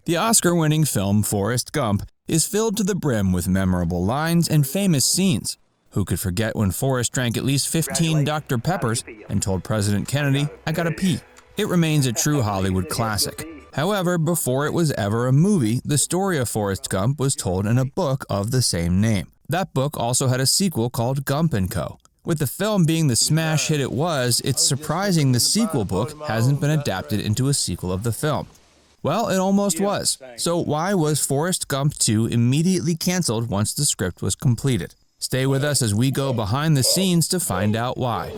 The Oscar-winning film Forrest Gump is filled to the brim with memorable lines and famous scenes. Who could forget when Forrest drank at least 15 Dr. Peppers and told President Kennedy, "I gotta pee"? It remains a true Hollywood classic. However, before it was ever a movie, the story of Forrest Gump was told in a book of the same name. That book also had a sequel called Gump Co. With the film being the smash hit it was, it's surprising the sequel book hasn't been adapted into a sequel of the film. Well, it almost was. So why was Forrest Gump 2 immediately canceled once the script was completed? Stay with us as we go behind the scenes to find out why.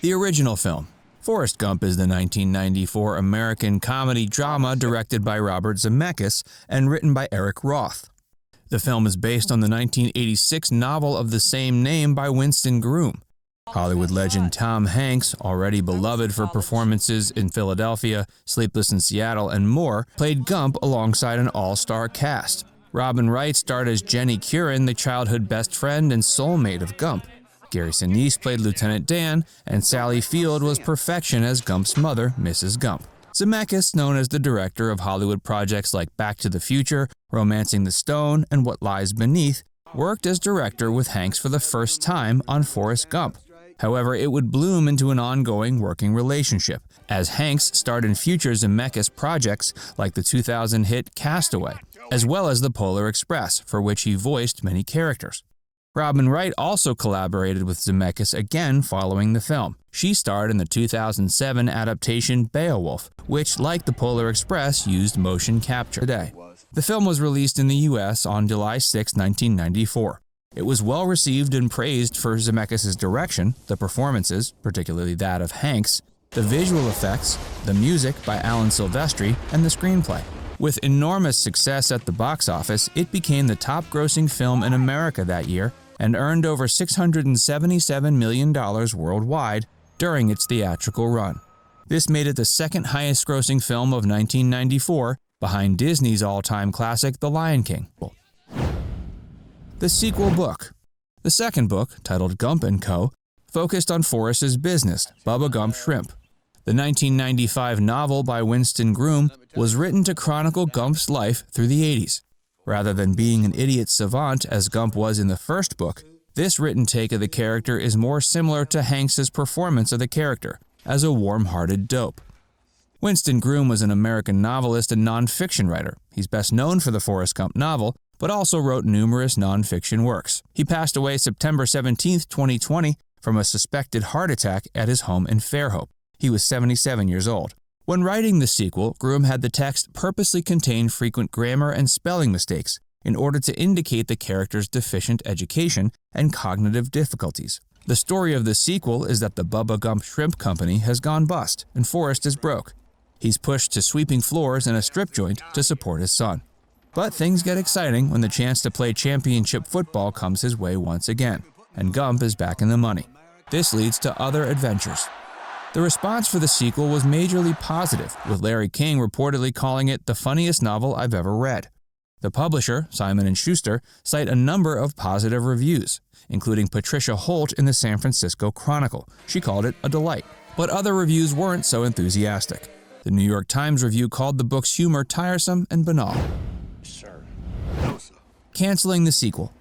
The original film. Forrest Gump is the 1994 American comedy drama directed by Robert Zemeckis and written by Eric Roth. The film is based on the 1986 novel of the same name by Winston Groom. Hollywood legend Tom Hanks, already beloved for performances in Philadelphia, Sleepless in Seattle, and more, played Gump alongside an all-star cast. Robin Wright starred as Jenny Curran, the childhood best friend and soulmate of Gump. Gary Sinise played Lieutenant Dan, and Sally Field was perfection as Gump's mother, Mrs. Gump. Zemeckis, known as the director of Hollywood projects like Back to the Future, Romancing the Stone, and What Lies Beneath, worked as director with Hanks for the first time on Forrest Gump. However, it would bloom into an ongoing working relationship, as Hanks starred in future Zemeckis projects like the 2000 hit Castaway, as well as The Polar Express, for which he voiced many characters. Robin Wright also collaborated with Zemeckis again following the film. She starred in the 2007 adaptation Beowulf, which, like The Polar Express, used motion capture today. The film was released in the US on July 6, 1994. It was well received and praised for Zemeckis' direction, the performances, particularly that of Hanks, the visual effects, the music by Alan Silvestri, and the screenplay. With enormous success at the box office, it became the top-grossing film in America that year and earned over $677 million worldwide during its theatrical run. This made it the second highest-grossing film of 1994, behind Disney's all-time classic The Lion King. The sequel book. The second book, titled Gump Co., focused on Forrest's business, Bubba Gump Shrimp. The 1995 novel by Winston Groom was written to chronicle Gump's life through the 80s. Rather than being an idiot savant as Gump was in the first book, this written take of the character is more similar to Hanks's performance of the character, as a warm-hearted dope. Winston Groom was an American novelist and nonfiction writer. He's best known for the Forrest Gump novel, but also wrote numerous nonfiction works. He passed away September 17, 2020, from a suspected heart attack at his home in Fairhope. He was 77 years old. When writing the sequel, Groom had the text purposely contain frequent grammar and spelling mistakes in order to indicate the character's deficient education and cognitive difficulties. The story of the sequel is that the Bubba Gump Shrimp Company has gone bust, and Forrest is broke. He's pushed to sweeping floors in a strip joint to support his son. But things get exciting when the chance to play championship football comes his way once again, and Gump is back in the money. This leads to other adventures. The response for the sequel was majorly positive, with Larry King reportedly calling it the funniest novel I've ever read. The publisher, Simon & Schuster, cite a number of positive reviews, including Patricia Holt in the San Francisco Chronicle. She called it a delight. But other reviews weren't so enthusiastic. The New York Times review called the book's humor tiresome and banal. Sir. No, sir. Canceling the sequel.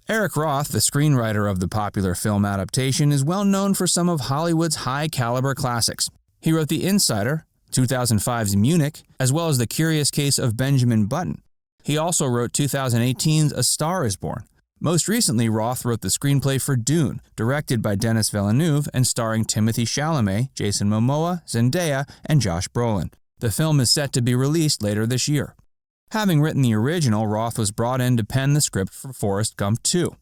Eric Roth, the screenwriter of the popular film adaptation, is well known for some of Hollywood's high-caliber classics. He wrote The Insider, 2005's Munich, as well as The Curious Case of Benjamin Button. He also wrote 2018's A Star is Born. Most recently, Roth wrote the screenplay for Dune, directed by Denis Villeneuve and starring Timothée Chalamet, Jason Momoa, Zendaya, and Josh Brolin. The film is set to be released later this year. Having written the original, Roth was brought in to pen the script for Forrest Gump 2.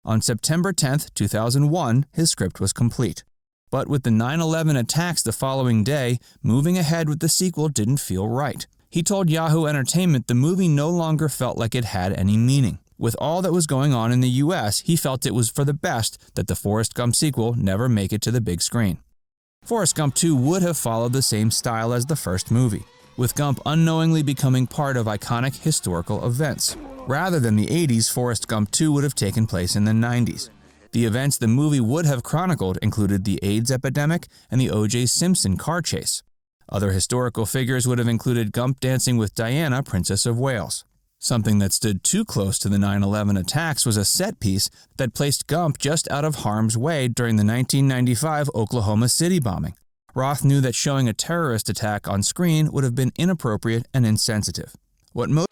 On September 10, 2001, his script was complete. But with the 9/11 attacks the following day, moving ahead with the sequel didn't feel right. He told Yahoo Entertainment the movie no longer felt like it had any meaning. With all that was going on in the US, he felt it was for the best that the Forrest Gump sequel never make it to the big screen. Forrest Gump 2 would have followed the same style as the first movie, with Gump unknowingly becoming part of iconic historical events. Rather than the 80s, Forrest Gump 2 would have taken place in the 90s. The events the movie would have chronicled included the AIDS epidemic and the O.J. Simpson car chase. Other historical figures would have included Gump dancing with Diana, Princess of Wales. Something that stood too close to the 9/11 attacks was a set piece that placed Gump just out of harm's way during the 1995 Oklahoma City bombing. Roth knew that showing a terrorist attack on screen would have been inappropriate and insensitive. What most